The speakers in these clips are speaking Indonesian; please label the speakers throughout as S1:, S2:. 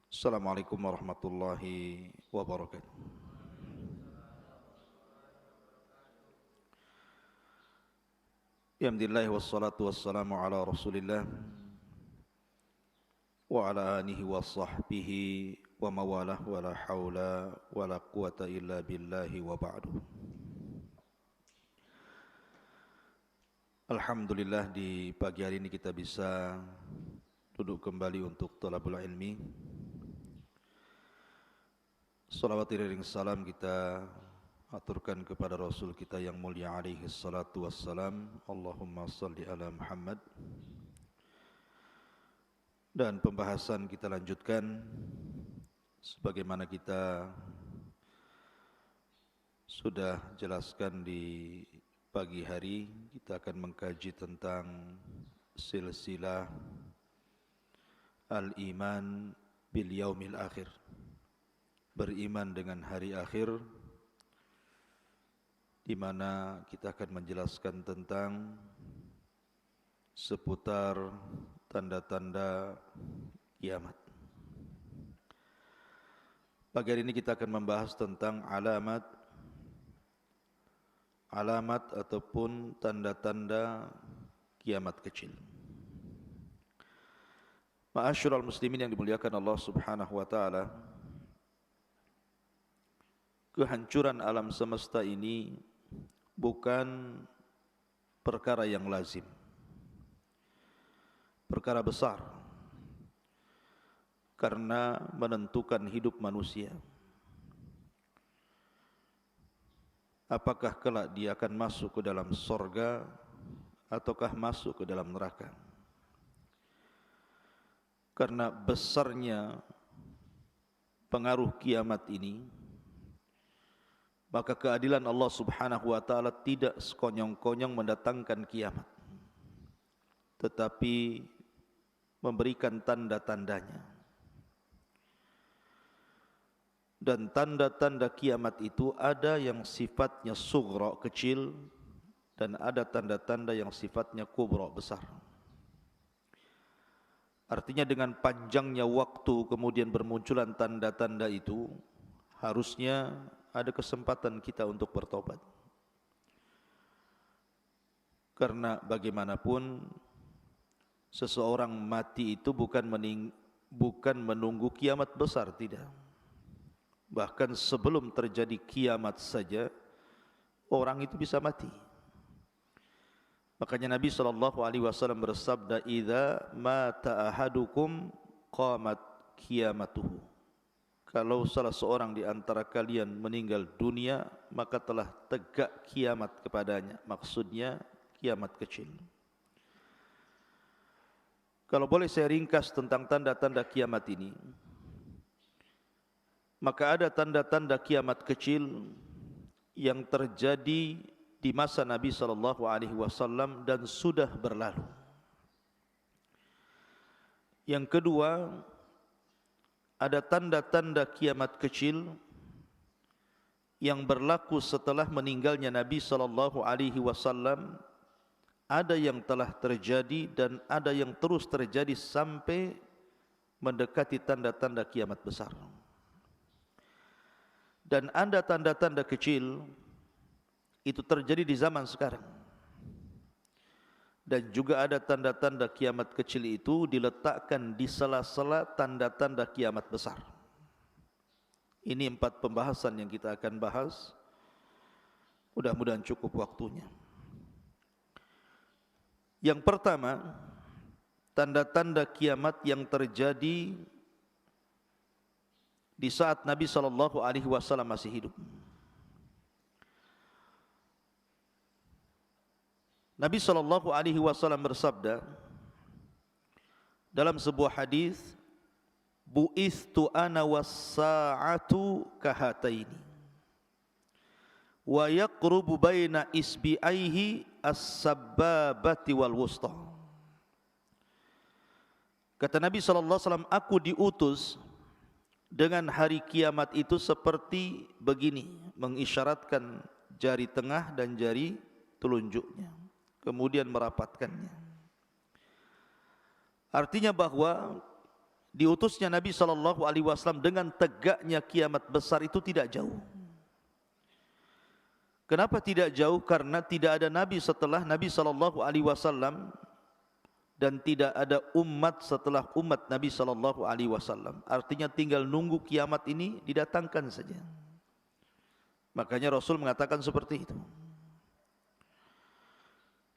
S1: Assalamualaikum warahmatullahi wabarakatuh. Alhamdulillah wassalatu wassalamu ala Rasulillah wa ala alihi wa sahbihi wa mawalah wa la hawla wa la quwata illa billahi wa ba'du. Alhamdulillah di pagi hari ini kita bisa duduk kembali untuk talabul ilmi. Salawat iring salam kita aturkan kepada Rasul kita yang mulia alaihi salatu wassalam. Allahumma salli ala Muhammad. Dan pembahasan kita lanjutkan sebagaimana kita sudah jelaskan di pagi hari. Kita akan mengkaji tentang silsilah al-iman bil yaumil akhir, beriman dengan hari akhir, di mana kita akan menjelaskan tentang seputar tanda-tanda kiamat. Pagi hari ini kita akan membahas tentang alamat ataupun tanda-tanda kiamat kecil. Ma'asyiral muslimin yang dimuliakan Allah Subhanahu wa taala, kehancuran alam semesta ini bukan perkara yang lazim, perkara besar, karena menentukan hidup manusia. Apakah kelak dia akan masuk ke dalam sorga ataukah masuk ke dalam neraka? Karena besarnya pengaruh kiamat ini, maka keadilan Allah Subhanahu wa taala tidak sekonyong-konyong mendatangkan kiamat, tetapi memberikan tanda-tandanya. Dan tanda-tanda kiamat itu ada yang sifatnya sughra, kecil, dan ada tanda-tanda yang sifatnya kubra, besar. Artinya dengan panjangnya waktu kemudian bermunculan tanda-tanda itu, harusnya ada kesempatan kita untuk bertobat. Karena bagaimanapun seseorang mati itu bukan menunggu kiamat besar, tidak. Bahkan sebelum terjadi kiamat saja orang itu bisa mati. Makanya Nabi SAW bersabda, "Idza mata ahadukum qamat qiyamatuhu." Kalau salah seorang di antara kalian meninggal dunia, maka telah tegak kiamat kepadanya. Maksudnya kiamat kecil. Kalau boleh saya ringkas tentang tanda-tanda kiamat ini, maka ada tanda-tanda kiamat kecil yang terjadi di masa Nabi SAW dan sudah berlalu. Yang kedua, ada tanda-tanda kiamat kecil yang berlaku setelah meninggalnya Nabi SAW. Ada yang telah terjadi dan ada yang terus terjadi sampai mendekati tanda-tanda kiamat besar. Dan ada tanda-tanda kecil itu terjadi di zaman sekarang. Dan juga ada tanda-tanda kiamat kecil itu diletakkan di sela-sela tanda-tanda kiamat besar. Ini 4 pembahasan yang kita akan bahas. Mudah-mudahan cukup waktunya. Yang pertama, tanda-tanda kiamat yang terjadi di saat Nabi SAW masih hidup. Nabi SAW bersabda dalam sebuah hadis, "Bu'ithtu ana was-sa'atu kahataini wa yaqrubu baina isbi'aihi as-sabbabati wal wusta." Kata Nabi SAW, aku diutus dengan hari kiamat itu seperti begini, mengisyaratkan jari tengah dan jari telunjuknya, kemudian merapatkannya. Artinya bahwa diutusnya Nabi SAW dengan tegaknya kiamat besar itu tidak jauh. Kenapa tidak jauh? Karena tidak ada Nabi setelah Nabi SAW dan tidak ada umat setelah umat Nabi SAW. Artinya tinggal nunggu kiamat ini didatangkan saja. Makanya Rasul mengatakan seperti itu.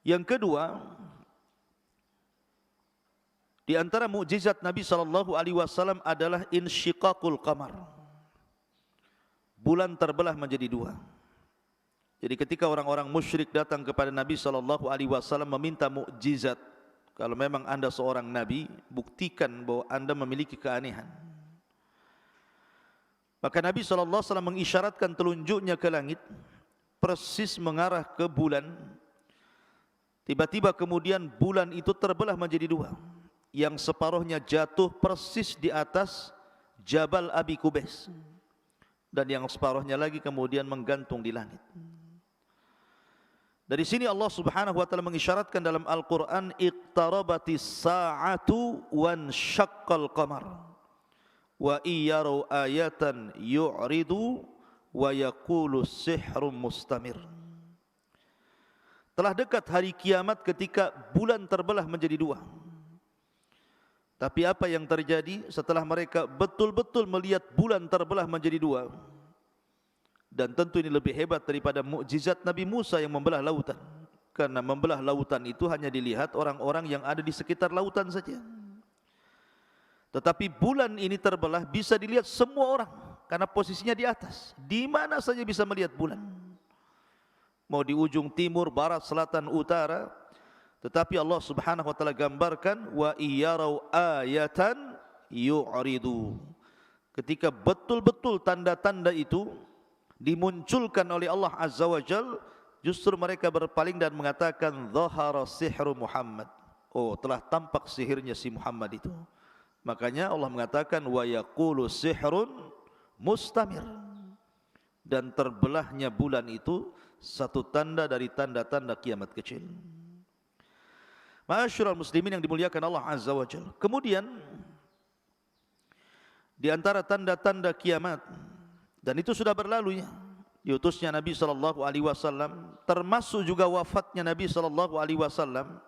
S1: Yang kedua, di antara mukjizat Nabi SAW adalah insyiqaqul qamar. Bulan terbelah menjadi dua. Jadi ketika orang-orang musyrik datang kepada Nabi SAW meminta mukjizat, kalau memang anda seorang Nabi, buktikan bahwa anda memiliki keanehan. Maka Nabi SAW mengisyaratkan telunjuknya ke langit, persis mengarah ke bulan. Tiba-tiba kemudian bulan itu terbelah menjadi dua. Yang separuhnya jatuh persis di atas Jabal Abi Qubais. Dan yang separuhnya lagi kemudian menggantung di langit. Dari sini Allah Subhanahu wa taala mengisyaratkan dalam Al-Qur'an, iqtarabatis sa'atu wan syaqqal qamar wa iyaru ayatan yu'ridu wa yaqulu sihrun mustamir. Telah dekat hari kiamat ketika bulan terbelah menjadi dua. Tapi apa yang terjadi setelah mereka betul-betul melihat bulan terbelah menjadi dua? Dan tentu ini lebih hebat daripada mukjizat Nabi Musa yang membelah lautan. Karena membelah lautan itu hanya dilihat orang-orang yang ada di sekitar lautan saja. Tetapi bulan ini terbelah bisa dilihat semua orang. Karena posisinya di atas. Di mana saja bisa melihat bulan. Mau di ujung timur, barat, selatan, utara. Tetapi Allah Subhanahu wa taala gambarkan, wa iyarau ayatan yu'ridu. Ketika betul-betul tanda-tanda itu dimunculkan oleh Allah Azza wa Jal, justru mereka berpaling dan mengatakan, dhahara sihru Muhammad. Oh, telah tampak sihirnya si Muhammad itu. Makanya Allah mengatakan, wa yaqulu sihrun mustamir. Dan terbelahnya bulan itu satu tanda dari tanda-tanda kiamat kecil. Ma'asyiral muslimin yang dimuliakan Allah Azza wa Jalla. Kemudian di antara tanda-tanda kiamat, dan itu sudah berlalu ya, diutusnya Nabi SAW, termasuk juga wafatnya Nabi SAW,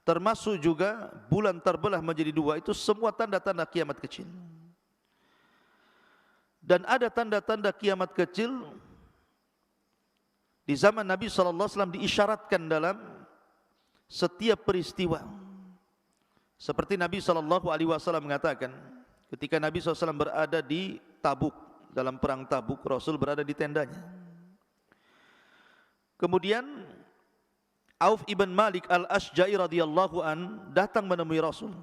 S1: termasuk juga bulan terbelah menjadi dua, itu semua tanda-tanda kiamat kecil. Dan ada tanda-tanda kiamat kecil di zaman Nabi SAW diisyaratkan dalam setiap peristiwa. Seperti Nabi SAW mengatakan, ketika Nabi SAW berada di Tabuk, dalam perang Tabuk, Rasul berada di tendanya. Kemudian Auf ibn Malik al-Ashja'i radhiyallahu an datang menemui Rasul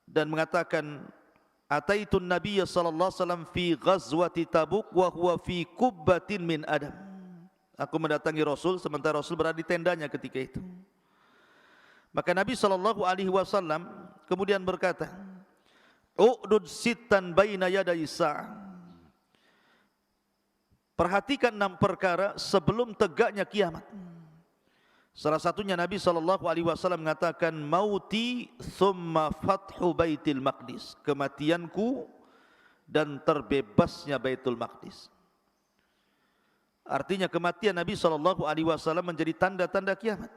S1: dan mengatakan, ataitun Nabiyya sallallahu alaihi wasallam fi ghazwati Tabuk wa huwa fi kubbatin min adam. Aku mendatangi Rasul sementara Rasul berada di tendanya ketika itu. Maka Nabi sallallahu alaihi wasallam kemudian berkata, u'dud sittan baina yaday sa'ah. Perhatikan 6 perkara sebelum tegaknya kiamat. Salah satunya Nabi SAW mengatakan, mauti thumma fathu baitil maqdis. Kematianku dan terbebasnya Baitul Maqdis. Artinya kematian Nabi SAW menjadi tanda-tanda kiamat.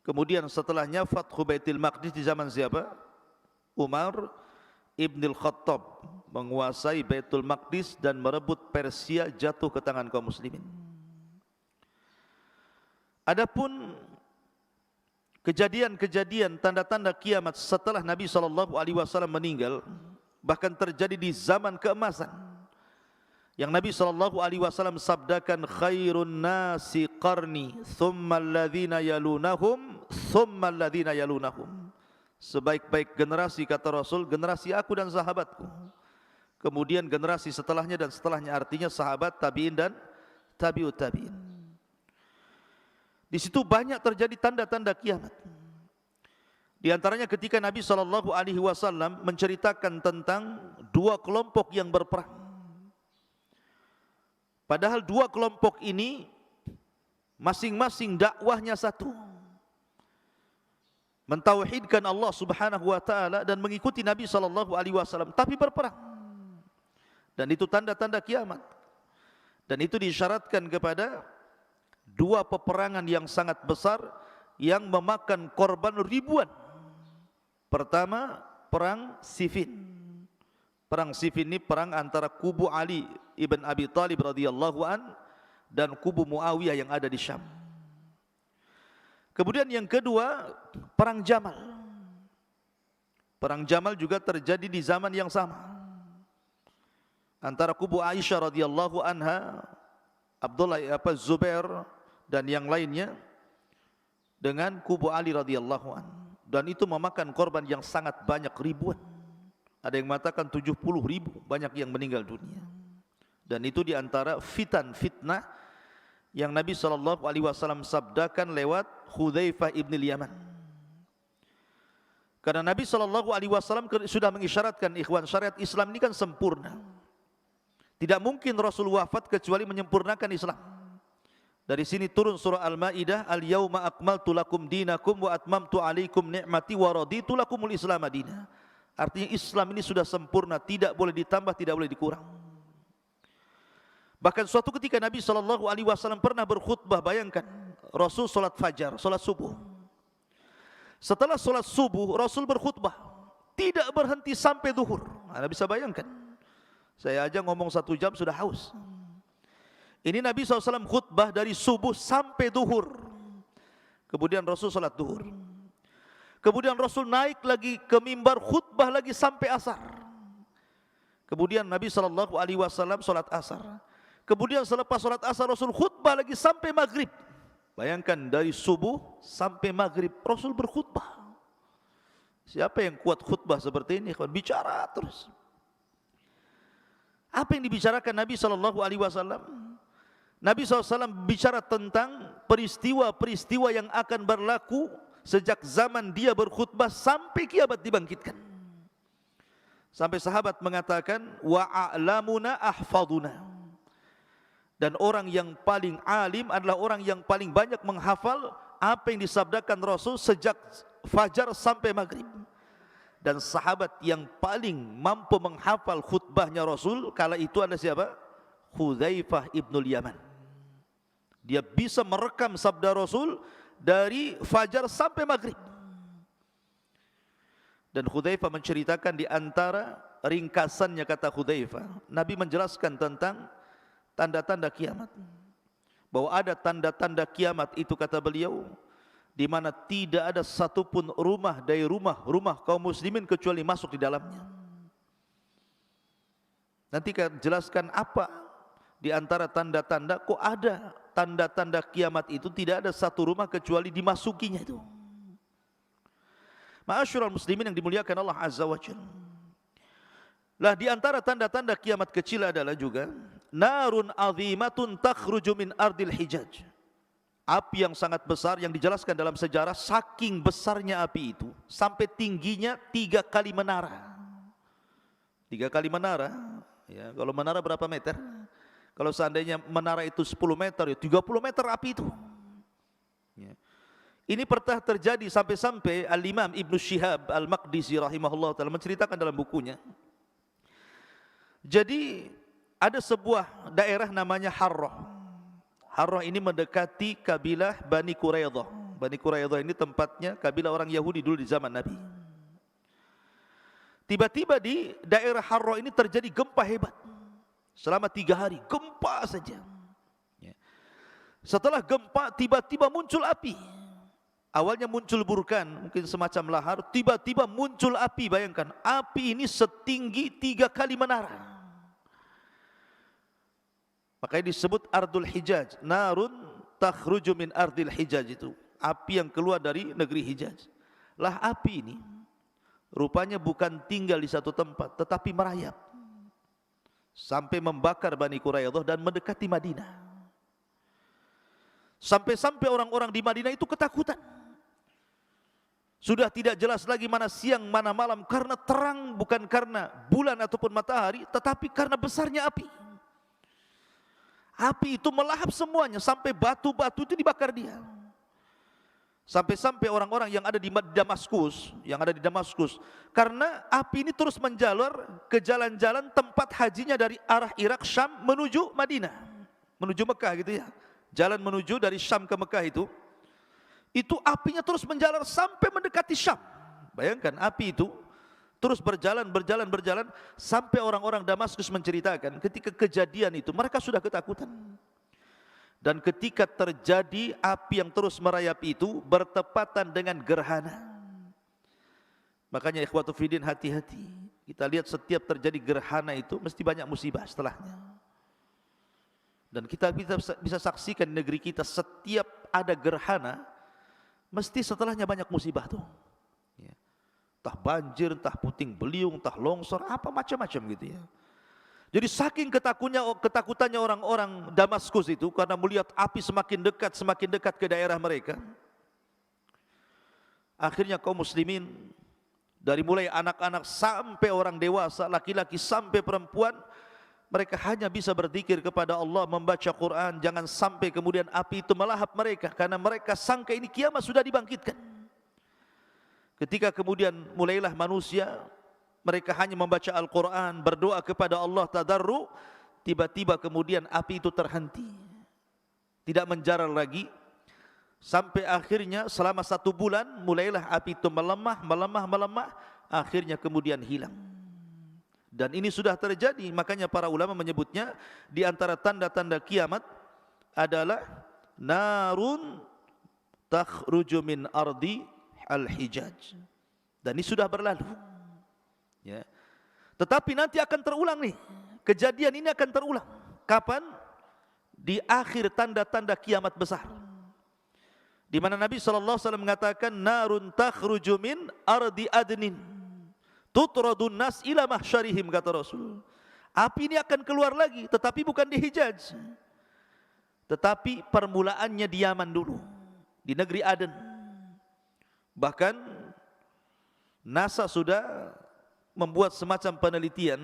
S1: Kemudian setelahnya fathu baitil maqdis di zaman siapa? Umar Ibn al-Khattab menguasai Baitul Maqdis dan merebut Persia jatuh ke tangan kaum muslimin. Adapun kejadian-kejadian tanda-tanda kiamat setelah Nabi SAW meninggal, bahkan terjadi di zaman keemasan, yang Nabi SAW sabdakan, khairun nasi qarni thumma alladhina yalunahum thumma alladhina yalunahum. Sebaik-baik generasi, kata Rasul, generasi aku dan sahabatku. Kemudian generasi setelahnya dan setelahnya, artinya sahabat, tabi'in dan tabi'ut tabi'in. Di situ banyak terjadi tanda-tanda kiamat. Di antaranya ketika Nabi SAW menceritakan tentang 2 kelompok yang berperang. Padahal 2 kelompok ini masing-masing dakwahnya satu. mentauhidkan Allah Subhanahu wa taala dan mengikuti Nabi sallallahu alaihi wasallam, tapi berperang. Dan itu tanda-tanda kiamat. Dan itu disyaratkan kepada dua peperangan yang sangat besar yang memakan korban ribuan. Pertama, perang Siffin. Perang Siffin ini perang antara kubu Ali ibn Abi Thalib radhiyallahu an dan kubu Muawiyah yang ada di Syam. Kemudian yang kedua, perang Jamal. Perang Jamal juga terjadi di zaman yang sama antara kubu Aisyah radhiyallahu anha, Abdullah Zubair dan yang lainnya dengan kubu Ali radhiyallahu an. Dan itu memakan korban yang sangat banyak, ribuan. Ada yang mengatakan 70.000, banyak yang meninggal dunia. Dan itu diantara fitnah yang Nabi SAW sabdakan lewat Hudzaifah ibn Yaman. Karena Nabi SAW sudah mengisyaratkan, ikhwan, syariat Islam ini kan sempurna. Tidak mungkin Rasul wafat kecuali menyempurnakan Islam. Dari sini turun surah Al-Maidah, Al-Yauma akmaltu lakum dinakum wa atmamtu alaikum ni'mati wa raditu lakumul Islam madina. Artinya Islam ini sudah sempurna, tidak boleh ditambah, tidak boleh dikurang. Bahkan suatu ketika Nabi SAW pernah berkhutbah, bayangkan, Rasul solat fajar, solat subuh. Setelah solat subuh, Rasul berkhutbah, tidak berhenti sampai zuhur. Anda bisa bayangkan, saya aja ngomong 1 jam sudah haus. Ini Nabi SAW khutbah dari subuh sampai zuhur. Kemudian Rasul solat zuhur. Kemudian Rasul naik lagi ke mimbar, khutbah lagi sampai asar. Kemudian Nabi SAW solat asar. Kemudian selepas solat asar Rasul khutbah lagi sampai maghrib. Bayangkan dari subuh sampai maghrib Rasul berkhutbah. Siapa yang kuat khutbah seperti ini? Bicara terus. Apa yang dibicarakan Nabi SAW? Nabi SAW bicara tentang peristiwa-peristiwa yang akan berlaku sejak zaman dia berkhutbah sampai kiamat dibangkitkan. Sampai sahabat mengatakan, wa a'lamuna ahfaduna. Dan orang yang paling alim adalah orang yang paling banyak menghafal apa yang disabdakan Rasul sejak fajar sampai maghrib. Dan sahabat yang paling mampu menghafal khutbahnya Rasul kala itu adalah siapa? Hudzaifah ibnul Yaman. Dia bisa merekam sabda Rasul dari fajar sampai maghrib. Dan Hudzaifah menceritakan di antara ringkasannya, kata Hudzaifah, Nabi menjelaskan tentang tanda-tanda kiamat. Bahwa ada tanda-tanda kiamat itu, kata beliau, di mana tidak ada satupun rumah dari rumah kaum muslimin kecuali masuk di dalamnya. Nanti kita jelaskan apa di antara tanda-tanda, kok ada tanda-tanda kiamat itu tidak ada satu rumah kecuali dimasukinya itu. Ma'asyiral muslimin yang dimuliakan Allah Azza wa Jalla. Lah di antara tanda-tanda kiamat kecil adalah juga narun azimatun takhruju min ardil Hijaz. Api yang sangat besar yang dijelaskan dalam sejarah, saking besarnya api itu sampai tingginya 3 kali menara. 3 kali menara, ya, kalau menara berapa meter? Kalau seandainya menara itu 10 meter, ya 30 meter api itu. Ya. Ini pernah terjadi sampai-sampai Al-Imam Ibnu Syihab Al-Maqdisi rahimahullah ta'ala menceritakan dalam bukunya. Jadi ada sebuah daerah namanya Harrah. Harrah ini mendekati kabilah Bani Quraidah. Bani Quraidah ini tempatnya kabilah orang Yahudi dulu di zaman Nabi. Tiba-tiba di daerah Harrah ini terjadi gempa hebat. Selama 3 hari, gempa saja. Setelah gempa, tiba-tiba muncul api. Awalnya muncul burkan, mungkin semacam lahar. Tiba-tiba muncul api, bayangkan. Api ini setinggi 3 kali menara. Makanya disebut Ardul Hijaz. Narun takhruju min Ardil Hijaz itu. Api yang keluar dari negeri Hijaz. Lah api ini, rupanya bukan tinggal di satu tempat, tetapi merayap. Sampai membakar Bani Quraidah dan mendekati Madinah. Sampai-sampai orang-orang di Madinah itu ketakutan. Sudah tidak jelas lagi mana siang mana malam, karena terang bukan karena bulan ataupun matahari, tetapi karena besarnya api. Api itu melahap semuanya, sampai batu-batu itu dibakar dia. Sampai-sampai orang-orang yang ada di Damaskus, karena api ini terus menjalar ke jalan-jalan tempat hajinya dari arah Irak, Syam menuju Madinah, menuju Mekah gitu ya. Jalan menuju dari Syam ke Mekah itu apinya terus menjalar sampai mendekati Syam. Bayangkan api itu terus berjalan sampai orang-orang Damaskus menceritakan ketika kejadian itu mereka sudah ketakutan. Dan ketika terjadi api yang terus merayap itu bertepatan dengan gerhana. Makanya ikhwatu fiddin, hati-hati. Kita lihat setiap terjadi gerhana itu mesti banyak musibah setelahnya. Dan kita bisa saksikan di negeri kita setiap ada gerhana mesti setelahnya banyak musibah tuh. Ya. Entah banjir, entah puting beliung, entah longsor, apa macam-macam gitu ya. Jadi saking ketakutannya orang-orang Damaskus itu karena melihat api semakin dekat ke daerah mereka. Akhirnya kaum muslimin dari mulai anak-anak sampai orang dewasa, laki-laki sampai perempuan, mereka hanya bisa berzikir kepada Allah, membaca Quran, jangan sampai kemudian api itu melahap mereka karena mereka sangka ini kiamat sudah dibangkitkan. Ketika kemudian mulailah manusia mereka hanya membaca Al-Quran, berdoa kepada Allah tadarru, tiba-tiba kemudian api itu terhenti, tidak menjalar lagi, sampai akhirnya selama 1 bulan mulailah api itu melemah, akhirnya kemudian hilang. Dan ini sudah terjadi, makanya para ulama menyebutnya di antara tanda-tanda kiamat adalah narun takhruju min ardi al-hijaj. Dan ini sudah berlalu. Ya. Tetapi nanti akan terulang nih. Kejadian ini akan terulang. Kapan? Di akhir tanda-tanda kiamat besar. Di mana Nabi SAW mengatakan narun takhruju min ardi adnin tutradun nas ila mahsyarihim, kata Rasul. Api ini akan keluar lagi, tetapi bukan di Hijaz. Tetapi permulaannya di Yaman dulu, di negeri Aden. Bahkan NASA sudah membuat semacam penelitian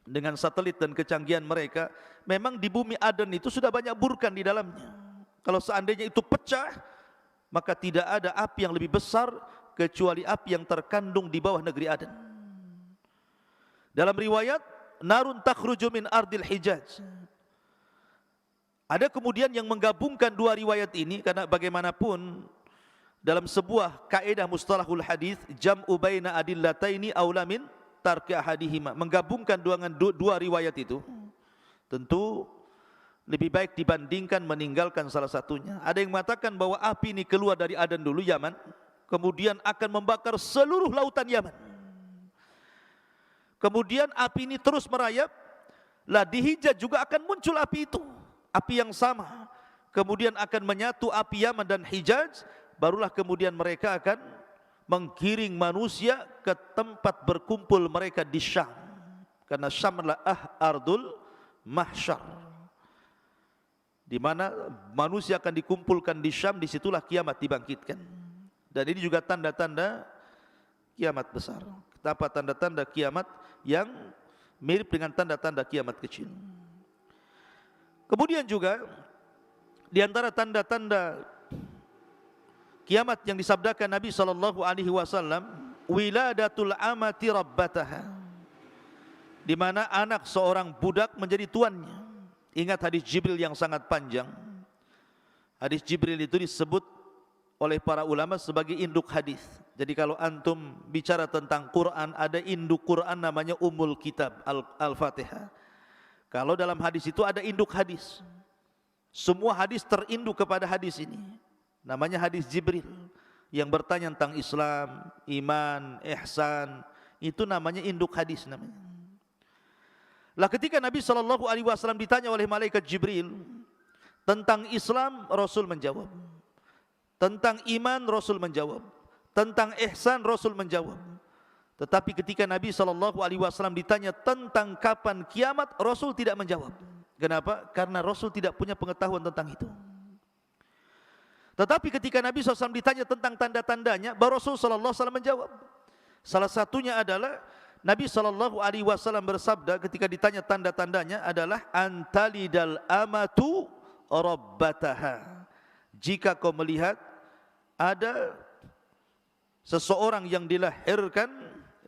S1: dengan satelit dan kecanggihan mereka. Memang di bumi Aden itu sudah banyak burkan di dalamnya. Kalau seandainya itu pecah, maka tidak ada api yang lebih besar kecuali api yang terkandung di bawah negeri Aden. Dalam riwayat narun takhruju min ardil Hijaz. Ada kemudian yang menggabungkan dua riwayat ini karena bagaimanapun dalam sebuah kaidah mustalahul hadis, jam'u baina adillataini aula min tarki ahadihima, menggabungkan dua riwayat itu tentu lebih baik dibandingkan meninggalkan salah satunya. Ada yang mengatakan bahwa api ini keluar dari Aden dulu, Yaman, kemudian akan membakar seluruh lautan Yaman. Kemudian api ini terus merayap, lah di Hijaz juga akan muncul api itu, api yang sama. Kemudian akan menyatu api Yaman dan Hijaz. Barulah kemudian mereka akan menggiring manusia ke tempat berkumpul mereka di Syam. Karena Syam adalah ardul mahsyar, di mana manusia akan dikumpulkan di Syam, disitulah kiamat dibangkitkan. Dan ini juga tanda-tanda kiamat besar. Apa tanda-tanda kiamat yang mirip dengan tanda-tanda kiamat kecil. Kemudian juga di antara tanda-tanda kiamat yang disabdakan Nabi SAW, wiladatul amati rabbataha, di mana anak seorang budak menjadi tuannya. Ingat hadis Jibril yang sangat panjang. Hadis Jibril itu disebut oleh para ulama sebagai induk hadis. Jadi kalau antum bicara tentang Quran, ada induk Quran namanya Ummul Kitab, Al-Fatihah. Kalau dalam hadis itu ada induk hadis. Semua hadis terinduk kepada hadis ini. Namanya hadis Jibril yang bertanya tentang Islam, iman, ihsan, itu namanya induk hadis namanya. Lah ketika Nabi SAW ditanya oleh malaikat Jibril tentang Islam, Rasul menjawab. Tentang iman, Rasul menjawab. Tentang ihsan, Rasul menjawab. Tetapi ketika Nabi SAW ditanya tentang kapan kiamat, Rasul tidak menjawab. Kenapa? Karena Rasul tidak punya pengetahuan tentang itu. Tetapi ketika Nabi SAW ditanya tentang tanda-tandanya, baru Rasul SAW menjawab. Salah satunya adalah Nabi SAW bersabda ketika ditanya tanda-tandanya adalah antalidal amatu rabbataha. Jika kau melihat ada seseorang yang dilahirkan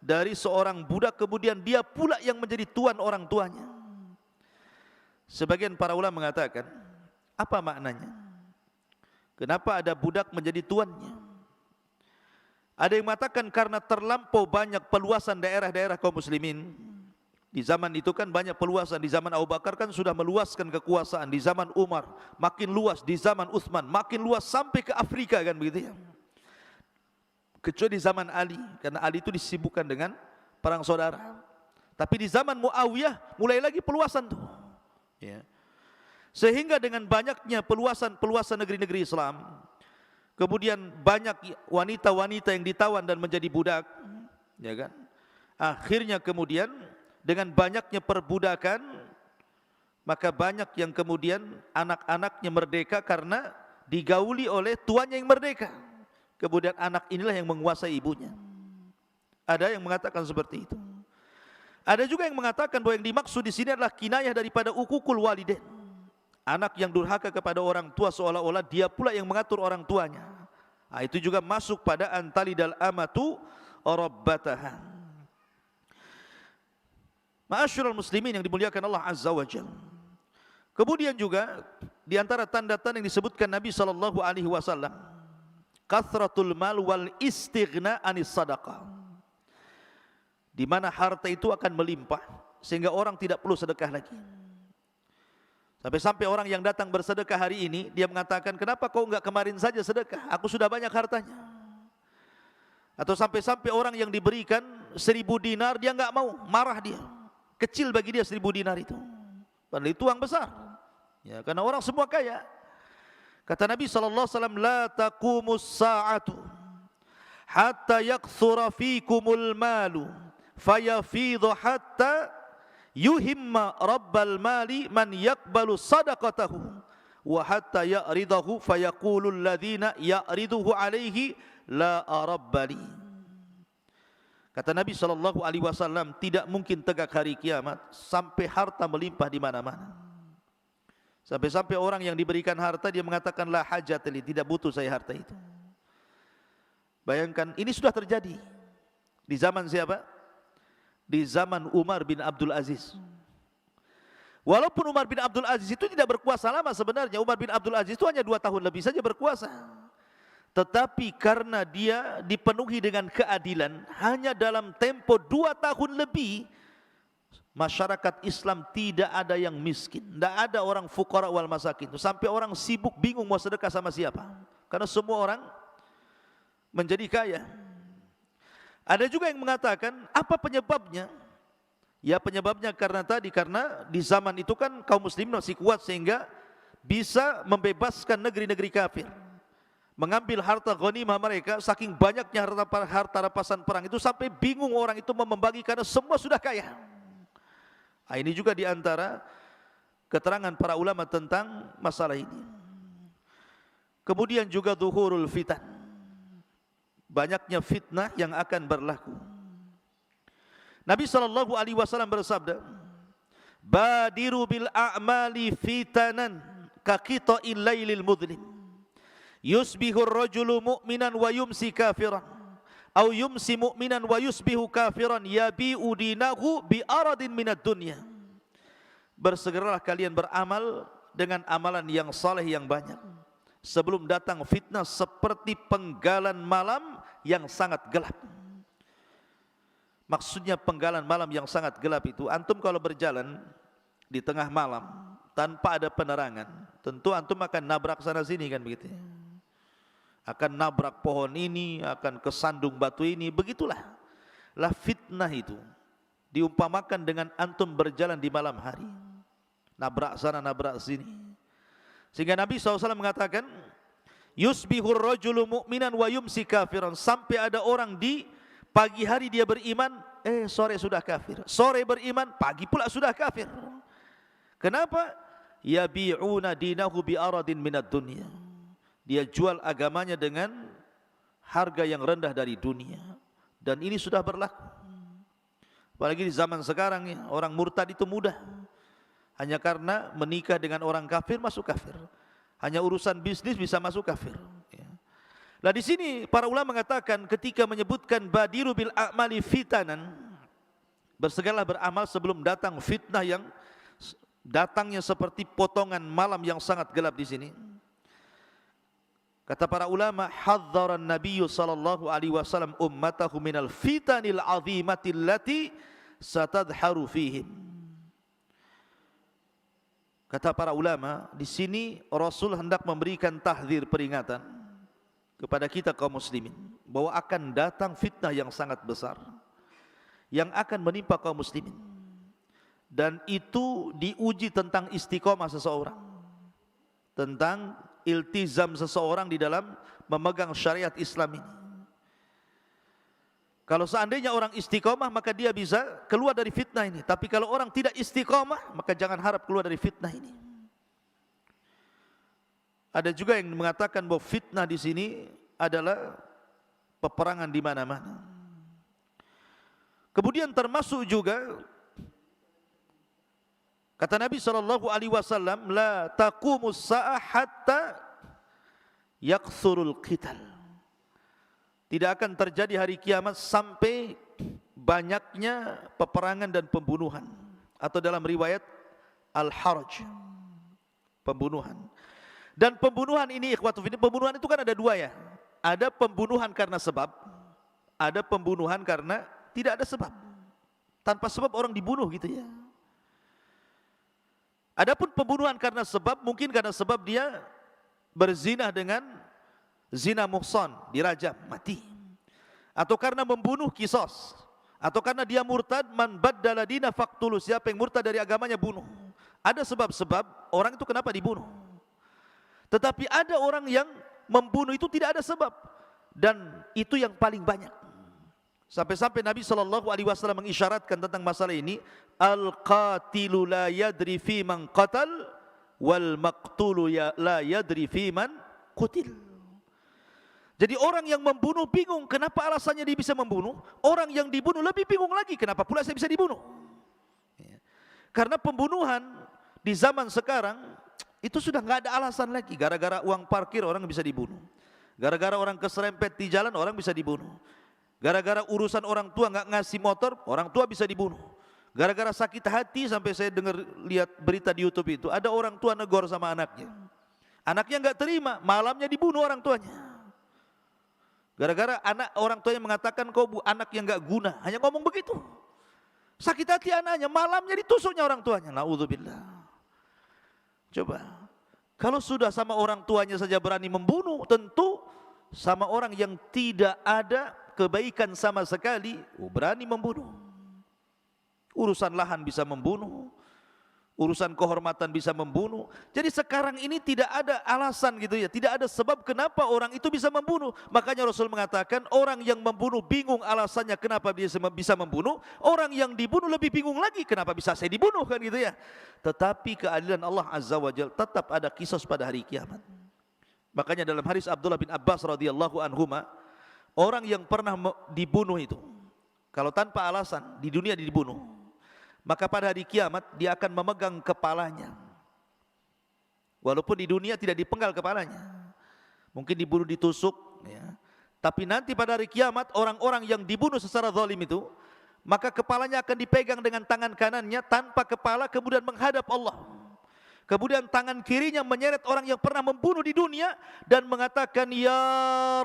S1: dari seorang budak, kemudian dia pula yang menjadi tuan orang tuanya. Sebagian para ulama mengatakan, apa maknanya? Kenapa ada budak menjadi tuannya? Ada yang mengatakan karena terlampau banyak peluasan daerah-daerah kaum muslimin. Di zaman itu kan banyak peluasan. Di zaman Abu Bakar kan sudah meluaskan kekuasaan. Di zaman Umar makin luas. Di zaman Utsman makin luas sampai ke Afrika kan begitu ya. Kecuali di zaman Ali, karena Ali itu disibukkan dengan perang saudara. Tapi di zaman Muawiyah mulai lagi peluasan tuh. Ya. Sehingga dengan banyaknya peluasan negeri-negeri Islam, kemudian banyak wanita-wanita yang ditawan dan menjadi budak, ya kan? Akhirnya kemudian dengan banyaknya perbudakan, maka banyak yang kemudian anak-anaknya merdeka karena digauli oleh tuannya yang merdeka. Kemudian anak inilah yang menguasai ibunya. Ada yang mengatakan seperti itu. Ada juga yang mengatakan bahwa yang dimaksud di sini adalah kinayah daripada ukukul walidain. Anak yang durhaka kepada orang tua seolah-olah dia pula yang mengatur orang tuanya. Nah, itu juga masuk pada antalidal amatu rabbataha. Ma'asyiral muslimin yang dimuliakan Allah Azza wa Jalla. Kemudian juga di antara tanda-tanda yang disebutkan Nabi sallallahu alaihi wasallam, kathratul mal wal istighna anis sadaqah. Di mana harta itu akan melimpah sehingga orang tidak perlu sedekah lagi. Sampai-sampai orang yang datang bersedekah hari ini, dia mengatakan, kenapa kau enggak kemarin saja sedekah? Aku sudah banyak hartanya. Atau sampai-sampai orang yang diberikan 1000 dinar, dia enggak mau, marah dia. Kecil bagi dia 1000 dinar itu. Padahal itu uang besar. Ya, karena orang semua kaya. Kata Nabi SAW, la taqumus sa'atu hatta yakthura fikumul malu fayafidhu hatta yuhimma rabbal mali man yakbalu sadaqatahu wa hatta ya'ridahu fayaqulul ladhina ya'riduhu alaihi la arabbali. Kata Nabi SAW, tidak mungkin tegak hari kiamat sampai harta melimpah di mana-mana. Sampai-sampai orang yang diberikan harta dia mengatakan la hajatli, tidak butuh saya harta itu. Bayangkan ini sudah terjadi di zaman siapa? Di zaman Umar bin Abdul Aziz. Walaupun Umar bin Abdul Aziz itu tidak berkuasa lama sebenarnya. Umar bin Abdul Aziz itu hanya 2 tahun lebih saja berkuasa. Tetapi karena dia dipenuhi dengan keadilan, hanya dalam tempo 2 tahun lebih, masyarakat Islam tidak ada yang miskin. Tidak ada orang fuqara wal masakin. Sampai orang sibuk bingung mau sedekah sama siapa. Karena semua orang menjadi kaya. Ada juga yang mengatakan, apa penyebabnya? Ya penyebabnya karena di zaman itu kan kaum muslimin masih kuat sehingga bisa membebaskan negeri-negeri kafir. Mengambil harta ghanimah mereka, saking banyaknya harta rampasan perang itu sampai bingung orang itu mau membagi karena semua sudah kaya. Nah, ini juga di antara keterangan para ulama tentang masalah ini. Kemudian juga zuhurul fitan. Banyaknya fitnah yang akan berlaku. Nabi SAW bersabda, badiru bil a'mali fitanan kaqita'il lailil mudlim yusbihur rajulu mu'minan wa yumsi kafiran au yumsi mu'minan wa yusbihu kafiran yabi'u dinahu bi aradin minad dunya. Bersegeralah kalian beramal dengan amalan yang saleh yang banyak sebelum datang fitnah seperti penggalan malam yang sangat gelap. Maksudnya penggalan malam yang sangat gelap itu, antum kalau berjalan di tengah malam tanpa ada penerangan, tentu antum akan nabrak sana sini kan begitu. Akan nabrak pohon ini, akan kesandung batu ini, begitulah. Lah fitnah itu diumpamakan dengan antum berjalan di malam hari. Nabrak sana, nabrak sini. Sehingga Nabi SAW mengatakan, yusbihur rajulu mu'minan wa yumsi kafiran. Sampai ada orang di pagi hari dia beriman, sore sudah kafir. Sore beriman, pagi pula sudah kafir. Kenapa? Yabi'una dinahu bi'aradin minad dunya. Dia jual agamanya dengan harga yang rendah dari dunia. Dan ini sudah berlaku. Apalagi di zaman sekarang ya, orang murtad itu mudah. Hanya karena menikah dengan orang kafir masuk kafir. Hanya urusan bisnis bisa masuk kafir. Lah di sini para ulama mengatakan ketika menyebutkan badiru bil a'mali fitanan, bersegeralah beramal sebelum datang fitnah yang datangnya seperti potongan malam yang sangat gelap di sini. Kata para ulama, hadzaran Nabi sallallahu alaihi wasallam ummatahu minal fitanil azimati allati satadharu fihim. Kata para ulama, di sini Rasul hendak memberikan tahdzir, peringatan kepada kita kaum muslimin bahwa akan datang fitnah yang sangat besar yang akan menimpa kaum muslimin, dan itu diuji tentang istiqomah seseorang, tentang iltizam seseorang di dalam memegang syariat Islam ini. Kalau seandainya orang istiqomah maka dia bisa keluar dari fitnah ini. Tapi kalau orang tidak istiqomah maka jangan harap keluar dari fitnah ini. Ada juga yang mengatakan bahwa fitnah di sini adalah peperangan di mana-mana. Kemudian termasuk juga kata Nabi sallallahu alaihi wasallam, la taqumus sa'ah hatta yakthurul qital. Tidak akan terjadi hari kiamat sampai banyaknya peperangan dan pembunuhan, atau dalam riwayat al-haraj, pembunuhan. Dan pembunuhan ini ikhwatu fillah, pembunuhan itu kan ada dua ya. Ada pembunuhan karena sebab, ada pembunuhan karena tidak ada sebab. Tanpa sebab orang dibunuh gitu ya. Adapun pembunuhan karena sebab, mungkin karena sebab dia berzina dengan zina muhsan, dirajam, mati. Atau karena membunuh, kisos. Atau karena dia murtad, man baddala dina faqtulu, siapa yang murtad dari agamanya bunuh. Ada sebab-sebab orang itu kenapa dibunuh. Tetapi ada orang yang membunuh itu tidak ada sebab, dan itu yang paling banyak. Sampai-sampai Nabi SAW mengisyaratkan tentang masalah ini, al-qatilu la yadri fi man qatal, wal maqtulu la yadri fi man qutil. Jadi orang yang membunuh bingung kenapa alasannya dia bisa membunuh, orang yang dibunuh lebih bingung lagi kenapa pula saya bisa dibunuh. Karena pembunuhan di zaman sekarang itu sudah nggak ada alasan lagi. Gara-gara uang parkir orang bisa dibunuh, gara-gara orang keserempet di jalan orang bisa dibunuh, gara-gara urusan orang tua nggak ngasih motor orang tua bisa dibunuh, gara-gara sakit hati. Sampai saya dengar lihat berita di YouTube itu ada orang tua negor sama anaknya, anaknya nggak terima, malamnya dibunuh orang tuanya. Gara-gara orang tuanya mengatakan kau anak yang nggak guna, hanya ngomong begitu. Sakit hati anaknya, malamnya ditusuknya orang tuanya. Naudzubillah. Coba, kalau sudah sama orang tuanya saja berani membunuh, tentu sama orang yang tidak ada kebaikan sama sekali berani membunuh. Urusan lahan bisa membunuh, urusan kehormatan bisa membunuh. Jadi sekarang ini tidak ada alasan gitu ya, tidak ada sebab kenapa orang itu bisa membunuh. Makanya Rasul mengatakan orang yang membunuh bingung alasannya kenapa dia bisa membunuh, orang yang dibunuh lebih bingung lagi kenapa bisa saya dibunuh, kan gitu ya. Tetapi keadilan Allah Azza wa Jalla tetap ada kisos pada hari kiamat. Makanya dalam hadis Abdullah bin Abbas radhiyallahu anhuma, orang yang pernah dibunuh itu kalau tanpa alasan di dunia dibunuh, maka pada hari kiamat dia akan memegang kepalanya. Walaupun di dunia tidak dipenggal kepalanya, mungkin dibunuh ditusuk ya. Tapi nanti pada hari kiamat orang-orang yang dibunuh secara zalim itu, maka kepalanya akan dipegang dengan tangan kanannya tanpa kepala, kemudian menghadap Allah. Kemudian tangan kirinya menyeret orang yang pernah membunuh di dunia dan mengatakan, ya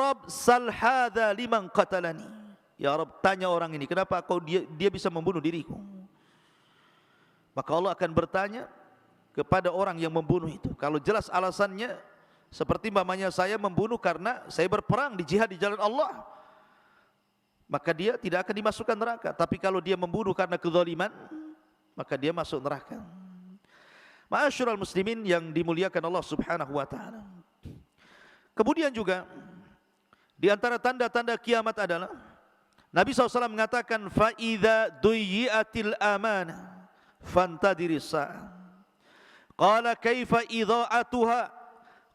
S1: Rabb sal hadza liman qatalani. Ya Rabb, tanya orang ini kenapa dia bisa membunuh diriku. Maka Allah akan bertanya kepada orang yang membunuh itu. Kalau jelas alasannya, seperti mamanya saya membunuh karena saya berperang di jihad di jalan Allah, maka dia tidak akan dimasukkan neraka. Tapi kalau dia membunuh karena kezaliman, maka dia masuk neraka. Ma'asyiral muslimin yang dimuliakan Allah Subhanahu wa taala. Kemudian juga di antara tanda-tanda kiamat adalah Nabi SAW mengatakan, fa idza duyiatil amanah fantadiri sa'ah. Qala kaifa idha'atuha?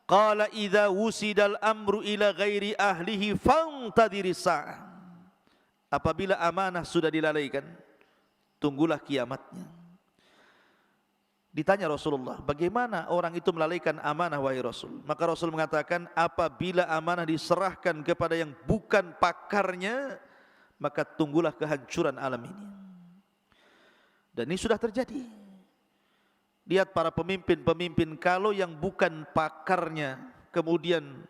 S1: Qala idza wusidal amru ila ghairi ahlihi fantadiri sa'ah. Apabila amanah sudah dilalaikan, tunggulah kiamatnya. Ditanya Rasulullah, bagaimana orang itu melalaikan amanah wahai Rasul? Maka Rasul mengatakan, apabila amanah diserahkan kepada yang bukan pakarnya, maka tunggulah kehancuran alam ini. Dan ini sudah terjadi. Lihat para pemimpin-pemimpin, kalau yang bukan pakarnya kemudian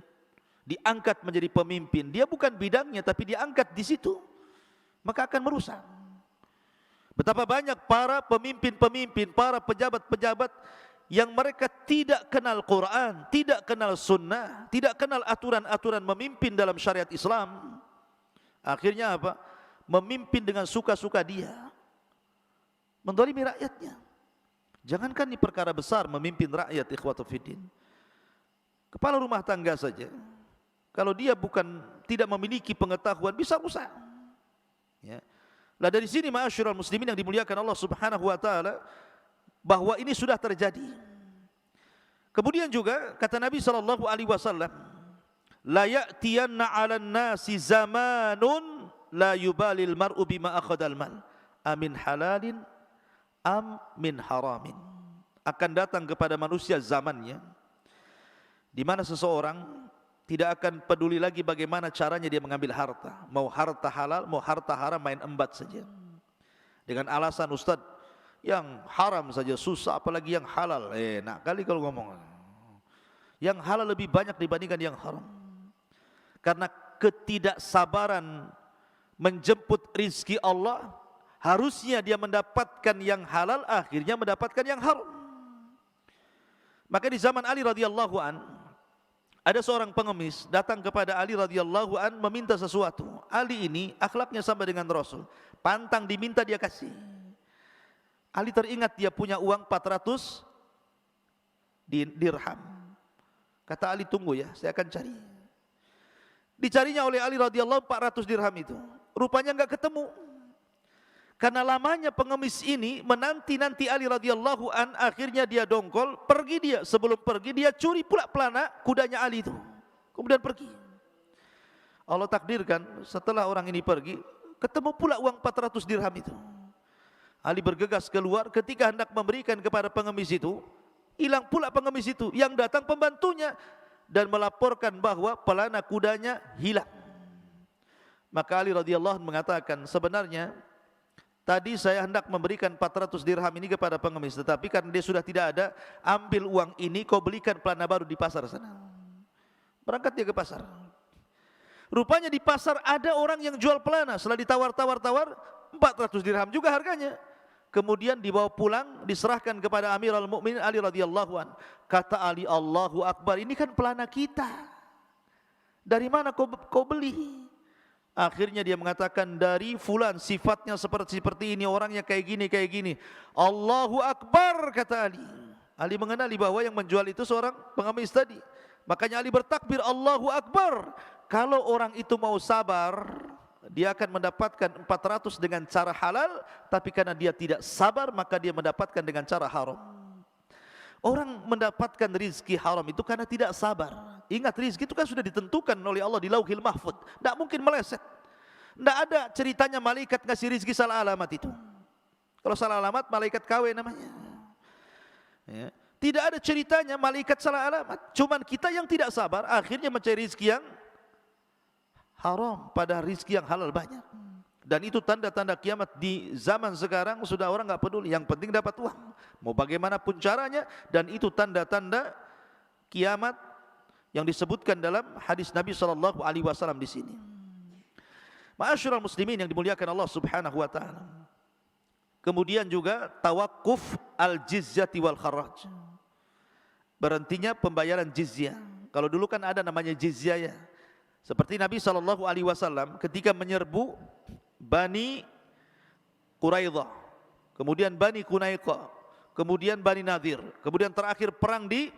S1: diangkat menjadi pemimpin, dia bukan bidangnya tapi diangkat di situ, maka akan merusak. Betapa banyak para pemimpin-pemimpin, para pejabat-pejabat yang mereka tidak kenal Quran, tidak kenal sunnah, tidak kenal aturan-aturan memimpin dalam syariat Islam. Akhirnya apa? Memimpin dengan suka-suka dia, mendolimi rakyatnya. Jangankan ini perkara besar memimpin rakyat, ikhwatu fiddin. Kepala rumah tangga saja, kalau dia tidak memiliki pengetahuan, bisa rusak. Ya. Lah dari sini ma'asyiral muslimin yang dimuliakan Allah Subhanahu wa taala, bahwa ini sudah terjadi. Kemudian juga kata Nabi sallallahu alaihi wasallam, la ya'tiyanna 'alan nasi zamanun la yubalil mar'u bima akhadal mal amin halalin am min haramin. Akan datang kepada manusia zamannya di mana seseorang tidak akan peduli lagi bagaimana caranya dia mengambil harta. Mau harta halal, mau harta haram, main embat saja. Dengan alasan, Ustaz, yang haram saja susah, apalagi yang halal. Enak kali kalau ngomong. Yang halal lebih banyak dibandingkan yang haram. Karena ketidaksabaran menjemput rizki Allah, harusnya dia mendapatkan yang halal, akhirnya mendapatkan yang haram. Maka di zaman Ali radhiyallahu an, ada seorang pengemis datang kepada Ali radhiyallahu an meminta sesuatu. Ali ini akhlaknya sama dengan Rasul. Pantang diminta dia kasih. Ali teringat dia punya uang 400 dirham. Kata Ali, tunggu ya, saya akan cari. Dicarinya oleh Ali radhiyallahu 400 dirham itu. Rupanya enggak ketemu. Karena lamanya pengemis ini menanti-nanti Ali radhiyallahu an, akhirnya dia dongkol, pergi dia. Sebelum pergi dia curi pula pelana kudanya Ali itu. Kemudian pergi. Allah takdirkan setelah orang ini pergi, ketemu pula uang 400 dirham itu. Ali bergegas keluar, ketika hendak memberikan kepada pengemis itu, hilang pula pengemis itu. Yang datang pembantunya dan melaporkan bahwa pelana kudanya hilang. Maka Ali radhiyallahu an mengatakan, sebenarnya tadi saya hendak memberikan 400 dirham ini kepada pengemis, tetapi karena dia sudah tidak ada, ambil uang ini, kau belikan pelana baru di pasar sana. Berangkat dia ke pasar. Rupanya di pasar ada orang yang jual pelana. Setelah ditawar-tawar, 400 dirham juga harganya. Kemudian dibawa pulang, diserahkan kepada Amirul Mukminin Ali radhiyallahu an. Kata Ali, Allahu Akbar, ini kan pelana kita. Dari mana kau beli? Akhirnya dia mengatakan, dari fulan, sifatnya seperti ini, orangnya kayak gini. Allahu Akbar, kata Ali. Ali mengenali bahwa yang menjual itu seorang pengemis tadi. Makanya Ali bertakbir, Allahu Akbar. Kalau orang itu mau sabar, dia akan mendapatkan 400 dengan cara halal. Tapi karena dia tidak sabar, maka dia mendapatkan dengan cara haram. Orang mendapatkan rizki haram itu karena tidak sabar. Ingat, rizki itu kan sudah ditentukan oleh Allah di Lauhil Mahfud. Tidak mungkin meleset. Tidak ada ceritanya malaikat ngasih rizki salah alamat itu. Kalau salah alamat, malaikat KW namanya. Ya. Tidak ada ceritanya malaikat salah alamat. Cuman kita yang tidak sabar, akhirnya mencari rizki yang haram, pada rizki yang halal banyak. Dan itu tanda-tanda kiamat di zaman sekarang. Sudah orang nggak peduli, yang penting dapat uang, mau bagaimanapun caranya. Dan itu tanda-tanda kiamat yang disebutkan dalam hadis Nabi sallallahu alaihi wasallam di sini. Ma'asyiral muslimin yang dimuliakan Allah Subhanahu wa taala. Kemudian juga tawakkuf al-jizyati wal kharaj. Berhentinya pembayaran jizyah. Kalau dulu kan ada namanya jizyah ya. Seperti Nabi sallallahu alaihi wasallam ketika menyerbu Bani Quraidah, kemudian Bani Qunaiqah, kemudian Bani Nadir, kemudian terakhir perang di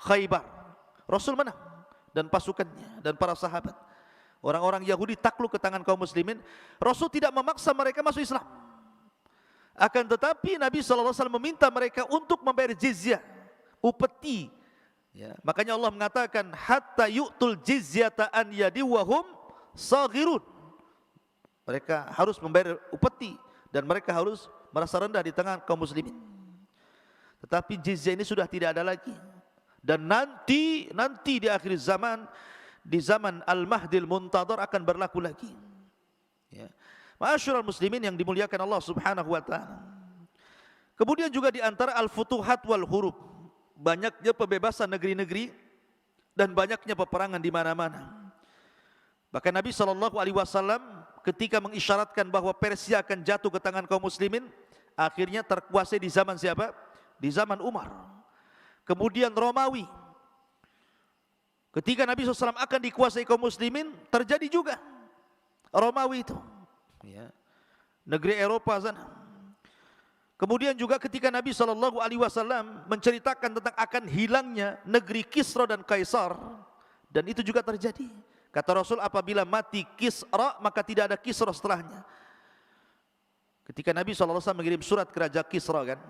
S1: Khaybar. Rasul menang dan pasukannya dan para sahabat. Orang-orang Yahudi takluk ke tangan kaum muslimin. Rasul tidak memaksa mereka masuk Islam. Akan tetapi Nabi SAW meminta mereka untuk membayar jizyah, upeti. Ya, makanya Allah mengatakan hatta yu'tul jizyata an yadi wa hum saghirun. Mereka harus membayar upeti dan mereka harus merasa rendah di tengah kaum muslimin. Tetapi jizyah ini sudah tidak ada lagi. Dan nanti di akhir zaman, di zaman Al-Mahdil Muntadhar akan berlaku lagi. Ya. Ma'asyiral muslimin yang dimuliakan Allah Subhanahu wa taala. Kemudian juga di antara al-futuhat wal hurub, banyaknya pembebasan negeri-negeri dan banyaknya peperangan di mana-mana. Bahkan Nabi SAW ketika mengisyaratkan bahwa Persia akan jatuh ke tangan kaum muslimin, akhirnya terkuasai di zaman siapa? Di zaman Umar. Kemudian Romawi, ketika Nabi SAW akan dikuasai kaum muslimin, terjadi juga Romawi itu, ya, negeri Eropa sana. Kemudian juga ketika Nabi SAW menceritakan tentang akan hilangnya negeri Kisra dan Kaisar, dan itu juga terjadi. Kata Rasul, apabila mati Kisra maka tidak ada Kisra setelahnya. Ketika Nabi SAW mengirim surat ke Raja Kisra kan,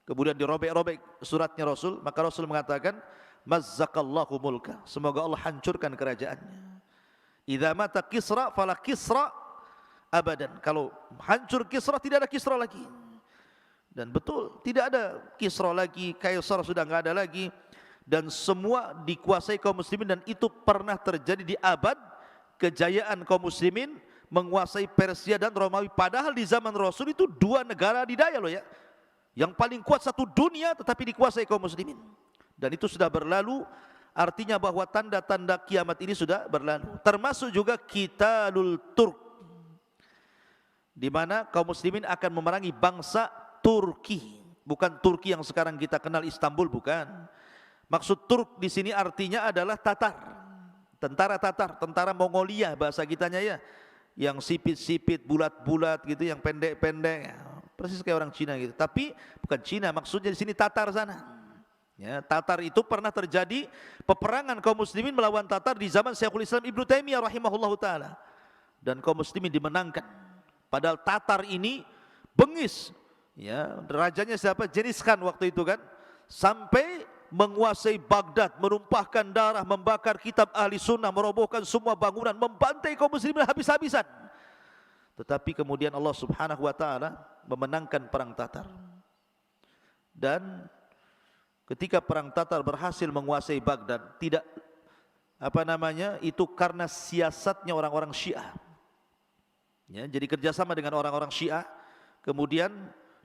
S1: kemudian dirobek-robek suratnya Rasul, maka Rasul mengatakan, mazzakallahu mulka, semoga Allah hancurkan kerajaannya. Idza mata Kisra fala Kisra abadan, kalau hancur Kisra tidak ada Kisra lagi. Dan betul, tidak ada Kisra lagi, Kaisar sudah enggak ada lagi, dan semua dikuasai kaum muslimin. Dan itu pernah terjadi di abad kejayaan kaum muslimin menguasai Persia dan Romawi. Padahal di zaman Rasul itu dua negara adidaya loh ya, yang paling kuat satu dunia, tetapi dikuasai kaum muslimin. Dan itu sudah berlalu, artinya bahwa tanda-tanda kiamat ini sudah berlalu. Termasuk juga Qitalul Turk, di mana kaum muslimin akan memerangi bangsa Turki, bukan Turki yang sekarang kita kenal Istanbul, bukan. Maksud Turk di sini artinya adalah Tatar, tentara Tatar, tentara Mongolia bahasa kitanya ya, yang sipit-sipit, bulat-bulat gitu, yang pendek-pendek, persis kayak orang Cina gitu. Tapi bukan Cina, maksudnya di sini Tatar sana. Ya, Tatar itu pernah terjadi peperangan kaum muslimin melawan Tatar di zaman Syekhul Islam Ibnu Taimiyah rahimahullahu taala, dan kaum muslimin dimenangkan. Padahal Tatar ini bengis. Ya, rajanya siapa? Genghis Khan waktu itu kan, sampai menguasai Baghdad, menumpahkan darah, membakar kitab ahli sunnah, merobohkan semua bangunan, membantai kaum muslimin habis-habisan. Tetapi kemudian Allah Subhanahu wa taala memenangkan perang Tatar. Dan ketika perang Tatar berhasil menguasai Baghdad, tidak itu karena siasatnya orang-orang Syiah. Ya, jadi kerjasama dengan orang-orang Syiah, kemudian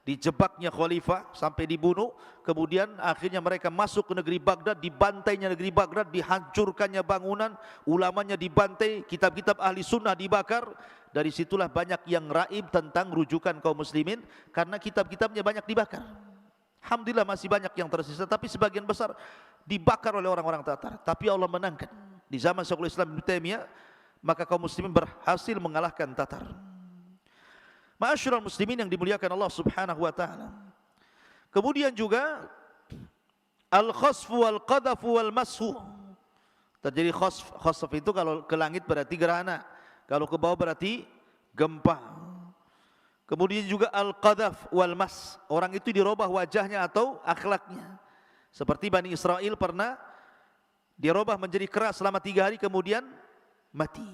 S1: dijebaknya khalifah sampai dibunuh, kemudian akhirnya mereka masuk ke negeri Baghdad, dibantainya negeri Baghdad, dihancurkannya bangunan, ulamanya dibantai, kitab-kitab ahli sunnah dibakar. Dari situlah banyak yang raib tentang rujukan kaum muslimin, karena kitab-kitabnya banyak dibakar. Alhamdulillah masih banyak yang tersisa, tapi sebagian besar dibakar oleh orang-orang Tatar. Tapi Allah menangkan. Di zaman Syekhul Islam Ibnu Taimiyah, maka kaum muslimin berhasil mengalahkan Tatar. Ma'asyiral muslimin yang dimuliakan Allah Subhanahu wa taala. Kemudian juga al-khasfu wal qadhafu wal mashu. Terjadi khasf itu kalau ke langit berarti gerhana, kalau ke bawah berarti gempa. Kemudian juga al-qadhaf wal mas, orang itu dirubah wajahnya atau akhlaknya. Seperti Bani Israel pernah dirubah menjadi keras selama 3 hari kemudian mati.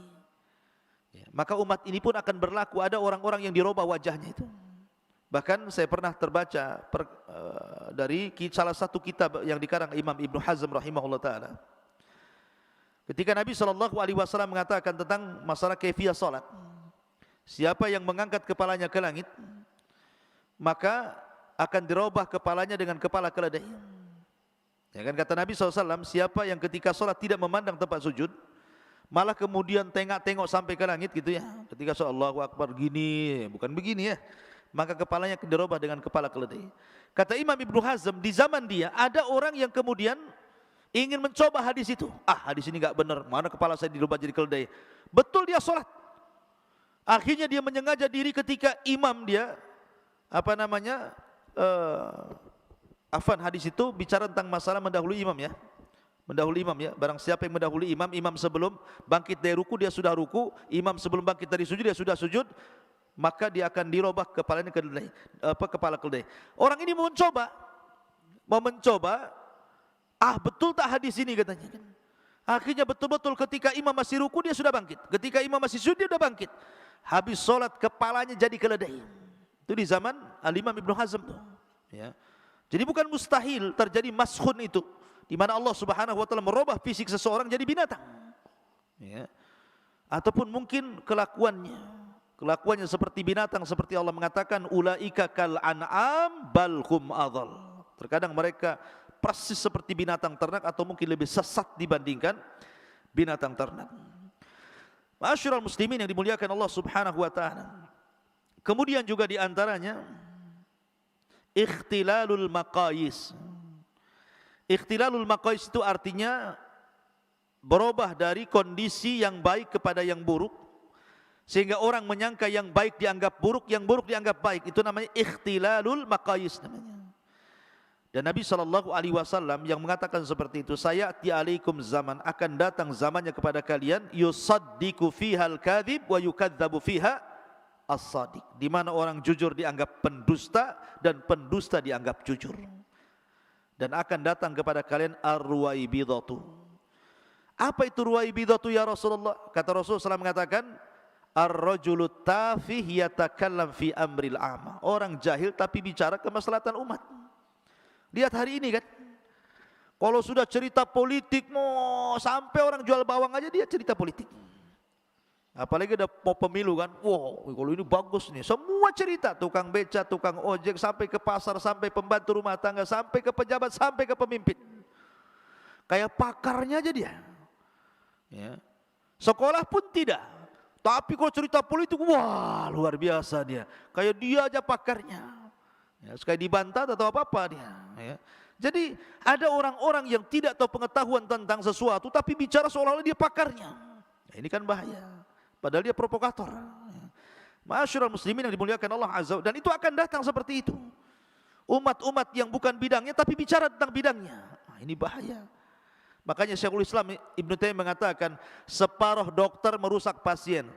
S1: Ya, maka umat ini pun akan berlaku, ada orang-orang yang dirubah wajahnya itu. Bahkan saya pernah terbaca dari salah satu kitab yang dikarang Imam Ibnu Hazm rahimahullah ta'ala. Ketika Nabi SAW mengatakan tentang masalah kaifiyah salat, siapa yang mengangkat kepalanya ke langit, maka akan dirubah kepalanya dengan kepala keledai. Ya kan, kata Nabi SAW, siapa yang ketika salat tidak memandang tempat sujud, malah kemudian tengok-tengok sampai ke langit gitu ya, ketika Allahu Akbar gini, bukan begini ya, maka kepalanya dirubah dengan kepala keledai. Kata Imam Ibnu Hazm, di zaman dia ada orang yang kemudian ingin mencoba hadis itu. Hadis ini enggak benar, mana kepala saya dirubah jadi keledai. Betul dia sholat. Akhirnya dia menyengaja diri ketika imam dia hadis itu bicara tentang masalah mendahului imam ya. Mendahului imam ya, barang siapa yang mendahului imam, imam sebelum bangkit dari ruku dia sudah ruku, imam sebelum bangkit dari sujud dia sudah sujud, maka dia akan dirubah kepalanya keledai, kepala keledai. Orang ini mau mencoba, betul tak hadis ini katanya kan. Akhirnya betul-betul ketika imam masih ruku dia sudah bangkit, ketika imam masih sujud dia sudah bangkit. Habis sholat kepalanya jadi keledai. Itu di zaman Al-Imam Ibnu Hazm tuh. Ya. Jadi bukan mustahil terjadi maskhun itu, di mana Allah Subhanahu wa taala merubah fisik seseorang jadi binatang. Ya. Ataupun mungkin kelakuannya seperti binatang, seperti Allah mengatakan ulaika kal an'am bal hum adhal. Terkadang mereka persis seperti binatang ternak atau mungkin lebih sesat dibandingkan binatang ternak. Ma'asyiral muslimin yang dimuliakan Allah Subhanahu wa taala. Kemudian juga di antaranya ikhtilalul maqayis. Ikhtilalul maqayis itu artinya berubah dari kondisi yang baik kepada yang buruk, sehingga orang menyangka yang baik dianggap buruk, yang buruk dianggap baik. Itu namanya ikhtilalul maqayis namanya. Dan Nabi SAW yang mengatakan seperti itu, sayati alaikum zaman, akan datang zamannya kepada kalian, yusaddiqu fihal kadhib wa yukadzabu fiha as-sadiq, di mana orang jujur dianggap pendusta dan pendusta dianggap jujur. Dan akan datang kepada kalian ar-ruwaibidatu. Apa itu ruwaibidatu ya Rasulullah? Kata Rasulullah SAW mengatakan, ar-rajulu tafih yatakallam fi amril amma. Orang jahil tapi bicara kemaslahatan umat. Lihat hari ini kan, kalau sudah cerita politik, mau sampai orang jual bawang aja dia cerita politik. Apalagi udah mau pemilu kan, wow, kalau ini bagus nih. Semua cerita, tukang beca, tukang ojek, sampai ke pasar, sampai pembantu rumah tangga, sampai ke pejabat, sampai ke pemimpin. Kayak pakarnya aja dia. Ya. Sekolah pun tidak. Tapi kalau cerita politik, wah luar biasa dia. Kayak dia aja pakarnya. Ya, sekali dibantah atau apa-apa dia. Ya. Jadi ada orang-orang yang tidak tahu pengetahuan tentang sesuatu, tapi bicara seolah-olah dia pakarnya. Ya, ini kan bahaya. Padahal dia provokator. Ya. Ma'asyiral muslimin yang dimuliakan Allah Azza wa Jalla, dan itu akan datang seperti itu. Umat-umat yang bukan bidangnya tapi bicara tentang bidangnya. Nah, ini bahaya. Makanya Syekhul Islam Ibnu Taimiyah mengatakan, separuh dokter merusak pasien,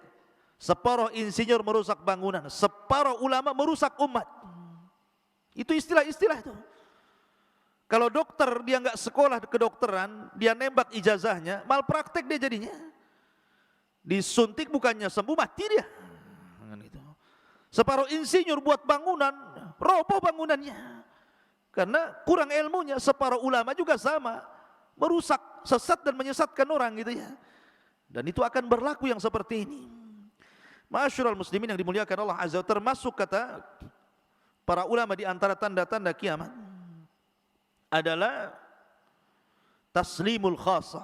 S1: separuh insinyur merusak bangunan, separuh ulama merusak umat. Itu istilah-istilah itu. Kalau dokter dia nggak sekolah kedokteran, dia nembak ijazahnya, malpraktek dia jadinya. Disuntik bukannya sembuh, mati dia. Separuh insinyur buat bangunan, roboh bangunannya. Karena kurang ilmunya. Separuh ulama juga sama, merusak, sesat dan menyesatkan orang gitu ya. Dan itu akan berlaku yang seperti ini. Ma'asyiral muslimin yang dimuliakan Allah Azza wa Jalla, termasuk kata para ulama di antara tanda-tanda kiamat adalah taslimul khasa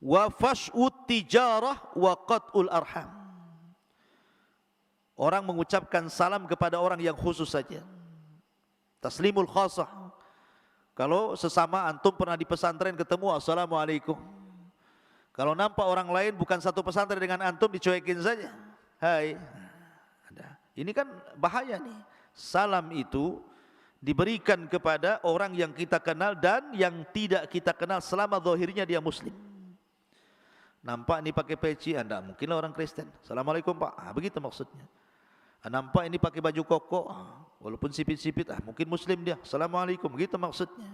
S1: wa fash'ut tijarah wa qat'ul arham. Orang mengucapkan salam kepada orang yang khusus saja. Taslimul khasa. Kalau sesama antum pernah di pesantren ketemu, assalamualaikum. Kalau nampak orang lain bukan satu pesantren dengan antum, dicuekin saja. Hai. Ini kan bahaya nih. Salam itu diberikan kepada orang yang kita kenal dan yang tidak kita kenal selama zahirnya dia muslim. Nampak ini pakai peci, anda mungkin orang Kristen. Assalamualaikum Pak. Begitu maksudnya. Nampak ini pakai baju koko, walaupun sipit-sipit, mungkin muslim dia. Assalamualaikum, begitu maksudnya.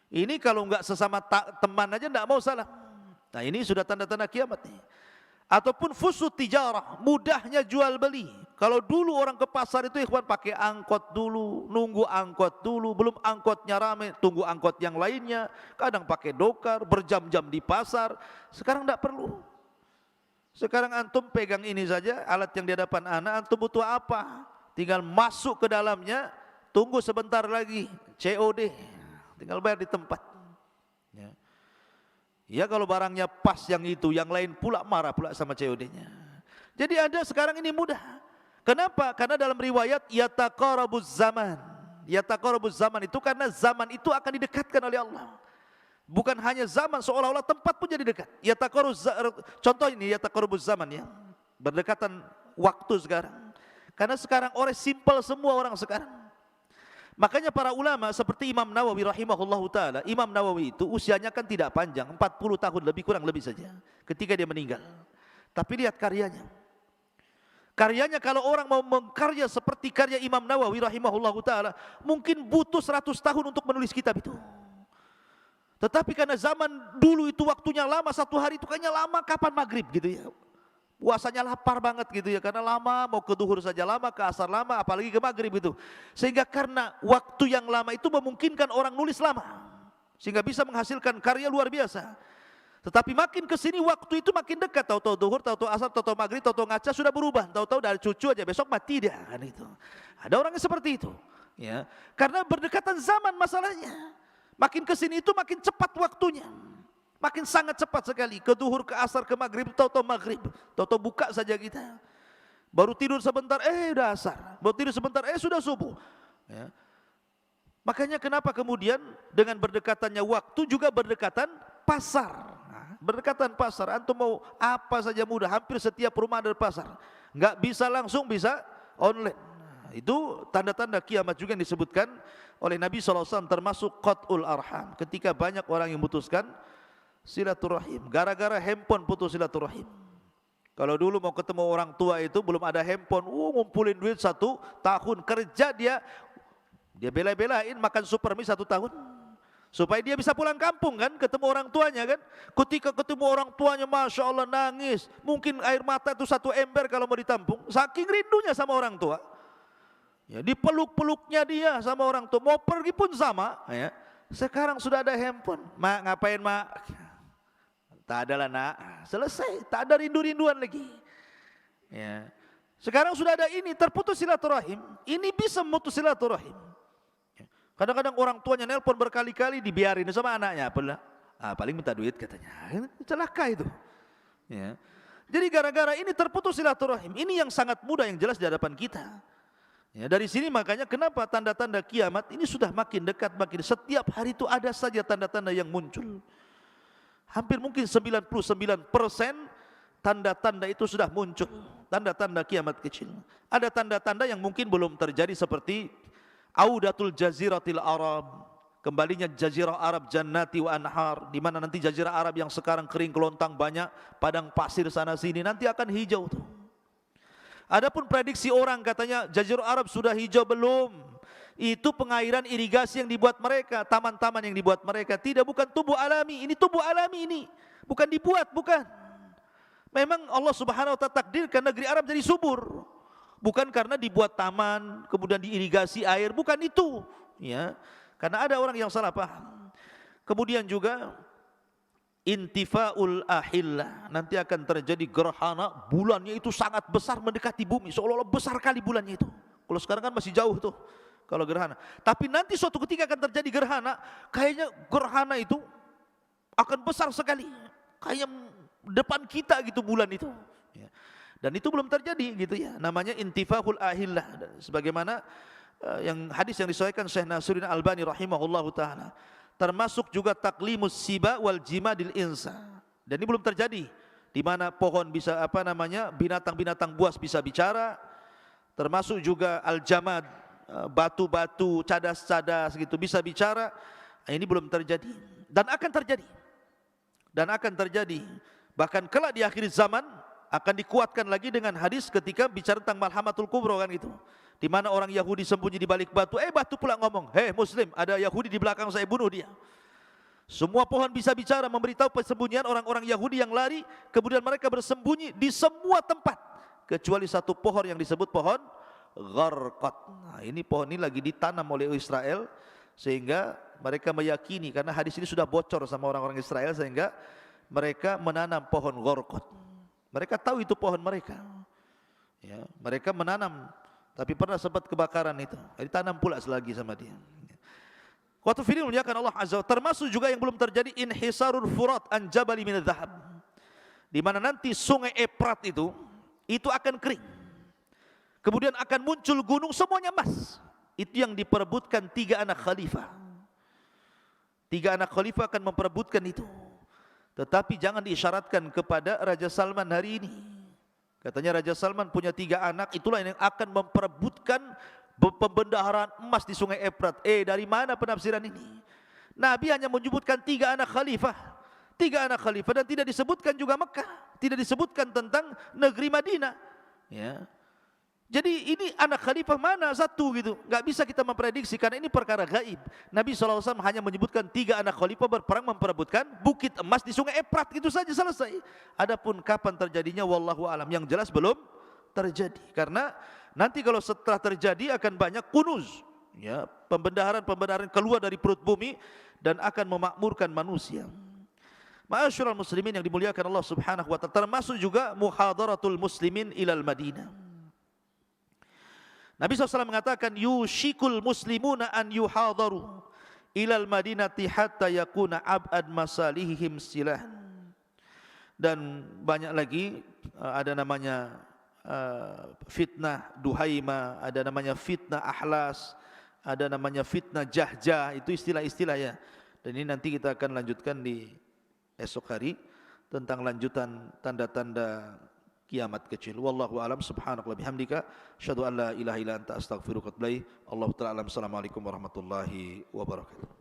S1: Ini kalau enggak sesama teman aja enggak mau salam. Nah, ini sudah tanda-tanda kiamat nih. Ataupun fusut tijarah, mudahnya jual beli. Kalau dulu orang ke pasar itu ikhwan pakai angkot dulu, nunggu angkot dulu, belum angkotnya rame, tunggu angkot yang lainnya, kadang pakai dokar, berjam-jam di pasar. Sekarang tidak perlu. Sekarang antum pegang ini saja, alat yang di hadapan anak, antum butuh apa? Tinggal masuk ke dalamnya, tunggu sebentar lagi, COD, tinggal bayar di tempat. Ya. Ya kalau barangnya pas yang itu, yang lain pula marah pula sama COD-nya. Jadi ada sekarang ini mudah. Kenapa? Karena dalam riwayat yataqarabuz zaman. Yataqarabuz zaman itu karena zaman itu akan didekatkan oleh Allah. Bukan hanya zaman, seolah-olah tempat pun jadi dekat. Contoh ini yataqarabuz zaman ya. Berdekatan waktu sekarang. Karena sekarang orang simpel semua orang sekarang. Makanya para ulama seperti Imam Nawawi rahimahullahu taala, Imam Nawawi itu usianya kan tidak panjang, 40 tahun lebih kurang lebih saja ketika dia meninggal. Tapi lihat karyanya. Karyanya kalau orang mau mengkarya seperti karya Imam Nawawi rahimahullahu taala, mungkin butuh 100 tahun untuk menulis kitab itu. Tetapi karena zaman dulu itu waktunya lama, satu hari itu kayaknya lama, kapan maghrib gitu ya. Puasanya lapar banget gitu ya, karena lama, mau ke duhur saja lama, ke asar lama, apalagi ke maghrib itu. Sehingga karena waktu yang lama itu memungkinkan orang nulis lama, sehingga bisa menghasilkan karya luar biasa. Tetapi makin ke sini waktu itu makin dekat, tahu-tahu duhur, tahu-tahu asar, tahu-tahu maghrib, tahu-tahu ngaca sudah berubah, tahu-tahu dari cucu aja besok mati dia kan itu. Ada orang yang seperti itu, ya. Karena berdekatan zaman masalahnya. Makin ke sini itu makin cepat waktunya. Makin sangat cepat sekali, ke duhur, ke asar, ke maghrib, tahu-tahu maghrib, tahu-tahu buka saja kita. Baru tidur sebentar, udah asar. Baru tidur sebentar, sudah subuh. Ya. Makanya kenapa kemudian dengan berdekatannya waktu juga berdekatan pasar. Nah, berdekatan pasar, antum mau apa saja mudah, hampir setiap rumah ada pasar. Enggak bisa langsung, bisa online. Nah, itu tanda-tanda kiamat juga yang disebutkan oleh Nabi SAW, termasuk qat'ul arham. Ketika banyak orang yang memutuskan silaturahim, gara-gara handphone putus silaturahim. Kalau dulu mau ketemu orang tua itu belum ada handphone, ngumpulin duit 1 tahun kerja dia bela-belain makan super mie 1 tahun supaya dia bisa pulang kampung kan, ketemu orang tuanya kan. Ketika ketemu orang tuanya, masya Allah nangis, mungkin air mata itu 1 ember kalau mau ditampung, saking rindunya sama orang tua. Ya, dipeluk-peluknya dia sama orang tua, mau pergi pun sama. Ya. Sekarang sudah ada handphone, mak ngapain mak? Tak ada lah nak, selesai, tak ada rindu-rinduan lagi. Ya. Sekarang sudah ada ini, terputus silaturahim, ini bisa memutus silaturahim. Kadang-kadang orang tuanya nelpon berkali-kali, dibiarin sama anaknya, paling minta duit katanya, celaka itu. Ya. Jadi gara-gara ini terputus silaturahim, ini yang sangat mudah yang jelas di hadapan kita. Ya, dari sini makanya kenapa tanda-tanda kiamat ini sudah makin dekat, makin setiap hari itu ada saja tanda-tanda yang muncul. Hampir mungkin 99% tanda-tanda itu sudah muncul, tanda-tanda kiamat kecil. Ada tanda-tanda yang mungkin belum terjadi seperti audatul jaziratil Arab, kembalinya jazirah Arab jannati wa anhar, di mana nanti jazirah Arab yang sekarang kering kelontang banyak padang pasir sana sini nanti akan hijau tuh. Adapun prediksi orang katanya jazirah Arab sudah hijau, belum. Itu pengairan irigasi yang dibuat mereka, taman-taman yang dibuat mereka. Tidak, bukan tubuh alami. Ini tubuh alami ini, bukan dibuat, bukan. Memang Allah Subhanahu wa ta'ala takdirkan negeri Arab jadi subur, bukan karena dibuat taman kemudian diirigasi air, bukan itu. Ya, karena ada orang yang salah paham. Kemudian juga intifaul ahillah, nanti akan terjadi gerhana, bulannya itu sangat besar mendekati bumi, seolah-olah besar kali bulannya itu. Kalau sekarang kan masih jauh tuh kalau gerhana. Tapi nanti suatu ketika akan terjadi gerhana, kayaknya gerhana itu akan besar sekali, kayak depan kita gitu bulan itu. Ya. Dan itu belum terjadi gitu ya. Namanya intifahul ahillah. Sebagaimana yang hadis yang disahihkan Syekh Nasiruddin Albani rahimahullahu taala. Termasuk juga taklimus siba wal jimadil insa. Dan ini belum terjadi. Di mana pohon bisa binatang-binatang buas bisa bicara. Termasuk juga al-jamad, batu-batu, cadas-cadas gitu bisa bicara. Ini belum terjadi dan akan terjadi. Dan akan terjadi. Bahkan kelak di akhir zaman akan dikuatkan lagi dengan hadis ketika bicara tentang malhamatul kubra kan gitu. Di mana orang Yahudi sembunyi di balik batu, batu pula ngomong, "Hei Muslim, ada Yahudi di belakang saya, bunuh dia." Semua pohon bisa bicara, memberitahu persembunyian orang-orang Yahudi yang lari, kemudian mereka bersembunyi di semua tempat kecuali satu pohon yang disebut pohon gharqad. Nah, ini pohon ini lagi ditanam oleh Israel sehingga mereka meyakini, karena hadis ini sudah bocor sama orang-orang Israel sehingga mereka menanam pohon gharqad. Mereka tahu itu pohon mereka. Ya, mereka menanam, tapi pernah sempat kebakaran itu. Ditanam pula selagi sama dia. Waktu firman muliakan Allah Azza wa, termasuk juga yang belum terjadi inhisarul furat an jabali min dzahab. Di mana nanti sungai Efrat itu akan kering. Kemudian akan muncul gunung semuanya emas. Itu yang diperebutkan 3 anak khalifah. 3 anak khalifah akan memperebutkan itu. Tetapi jangan diisyaratkan kepada Raja Salman hari ini. Katanya Raja Salman punya 3 anak, itulah yang akan memperebutkan pembendaharaan emas di sungai Efrat. Dari mana penafsiran ini? Nabi hanya menyebutkan 3 anak khalifah. 3 anak khalifah dan tidak disebutkan juga Mekah. Tidak disebutkan tentang negeri Madinah. Ya. Jadi ini anak khalifah mana satu gitu, nggak bisa kita memprediksi karena ini perkara gaib. Nabi SAW hanya menyebutkan 3 anak khalifah berperang memperebutkan bukit emas di Sungai Efrat, itu saja selesai. Adapun kapan terjadinya, wallahu alam, yang jelas belum terjadi. Karena nanti kalau setelah terjadi akan banyak kunuz, ya, pembenaran keluar dari perut bumi dan akan memakmurkan manusia. Ma'asyiral muslimin yang dimuliakan Allah Subhanahu wa taala, termasuk juga muhadaratul muslimin ilal Madinah. Nabi SAW mengatakan, yushikul muslimuna an yuhadaru ilal madinati hatta yakuna ab'ad masalihim silah. Dan banyak lagi, ada namanya fitnah Duhaima, ada namanya fitnah Ahlas, ada namanya fitnah Jahjah, itu istilah-istilah ya. Dan ini nanti kita akan lanjutkan di esok hari tentang lanjutan tanda-tanda kiamat kecil. Wallahu alam, subhanaka wa bihamdika, asyhadu an la ilaha illa anta, astaghfiruka wa atubu ilaik. Allahu ta'ala alam. Assalamualaikum warahmatullahi wabarakatuh.